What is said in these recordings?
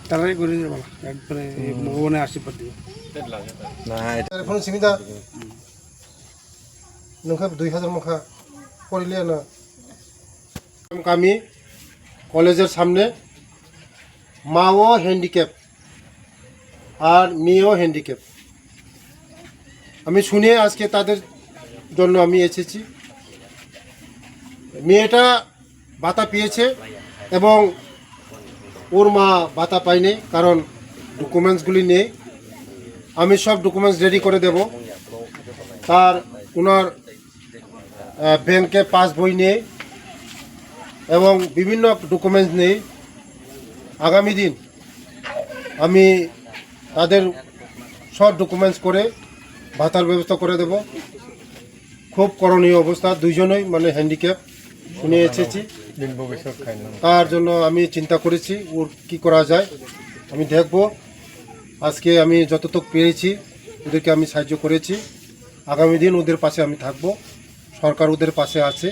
তারাই করে দিবে বলা একবারে ভগবানের আশীর্বাদ দিবে না এখন সুবিধা নৌকা 2000 মুখা পড়লে না আমি কলেজের সামনে মাও হ্যান্ডিক্যাপ আর মেয়েও হ্যান্ডিক্যাপ আমি শুনে আজকে তাদের জন্য আমি এসেছি। মেয়েটা ভাতা পেয়েছে এবং ওর মা ভাতা পায়নি, কারণ ডকুমেন্টসগুলি নেই। আমি সব ডকুমেন্টস রেডি করে দেব। তার ওনার ব্যাংকে পাসবই নেই এবং বিভিন্ন ডকুমেন্টস নেই। আগামী দিন আমি তাদের সব ডকুমেন্টস করে ভাতার ব্যবস্থা করে দেব। খুব করণীয় অবস্থা, দুইজনই মানে হ্যান্ডিক্যাপ শুনে এসেছি। তার জন্য আমি চিন্তা করেছি ওর কি করা যায়, আমি দেখব। আজকে আমি যতটুকু পেরেছি ওদেরকে আমি সাহায্য করেছি। আগামী দিন ওদের পাশে আমি থাকব। সরকার ওদের পাশে আছে,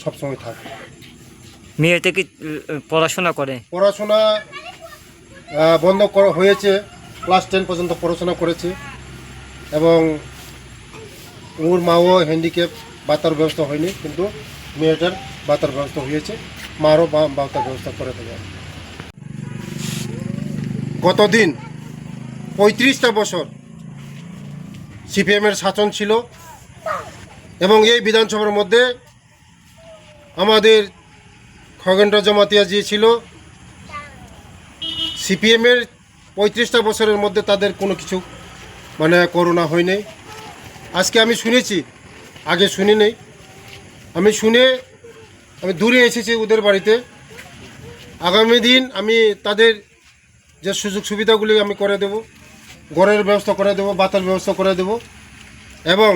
সবসময় থাকবে। মেয়েটা কি পড়াশোনা করে? পড়াশোনা বন্ধ হয়েছে, ক্লাস 10 পর্যন্ত পড়াশোনা করেছে এবং ওর মাও হ্যান্ডিক্যাপ, ভাতার ব্যবস্থা হয়নি, কিন্তু মেয়েটার ভাতার ব্যবস্থা হয়েছে। মারও ভাতার ব্যবস্থা করে দেবে। গতদিন 35টা বছর সিপিএমের শাসন ছিল এবং এই বিধানসভার মধ্যে আমাদের খগেন্দ্র জমাতিয়া যে ছিল, সিপিএমের 35টা বছরের মধ্যে তাদের কোনো কিছু মানে করোনা হয়নি। আজকে আমি শুনেছি, আগে শুনি নেই, আমি দূরে এসেছি ওদের বাড়িতে। আগামী দিন আমি তাদের যে সুযোগ সুবিধাগুলি আমি করে দেব, ঘরের ব্যবস্থা করে দেব, ভাতার ব্যবস্থা করে দেব এবং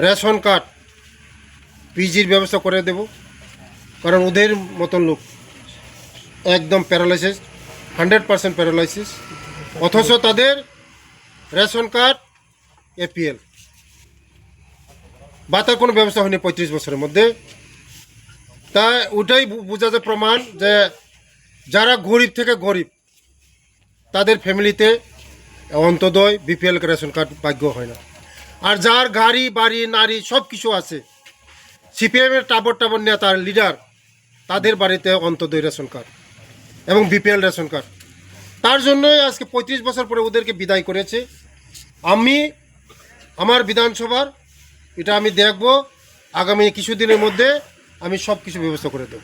রেশন কার্ড, পিজির ব্যবস্থা করে দেব। কারণ ওদের মতন লোক একদম প্যারালাইসিস, 100% প্যারালাইসিস, অথচ তাদের রেশন কার্ড, এপিএল, ভাতার কোনো ব্যবস্থা হয়নি 35 বছরের মধ্যে। তাই ওটাই বোঝা যায় প্রমাণ যে যারা গরিব থেকে গরিব তাদের ফ্যামিলিতে অন্তদয়, বিপিএল রেশন কার্ড ভাগ্য হয় না। আর যার গাড়ি বাড়ি নারী সব কিছু আছে, সিপিএমের টাবর নেতার লিডার, তাদের বাড়িতে অন্তদয় রেশন কার্ড এবং বিপিএল রেশন কার্ড। তার জন্যই আজকে 35 বছর পরে ওদেরকে বিদায় করেছে। আমি আমার বিধানসভার এটা আমি দেখব, আগামী কিছুদিনের মধ্যে আমি সব কিছু ব্যবস্থা করে দেব।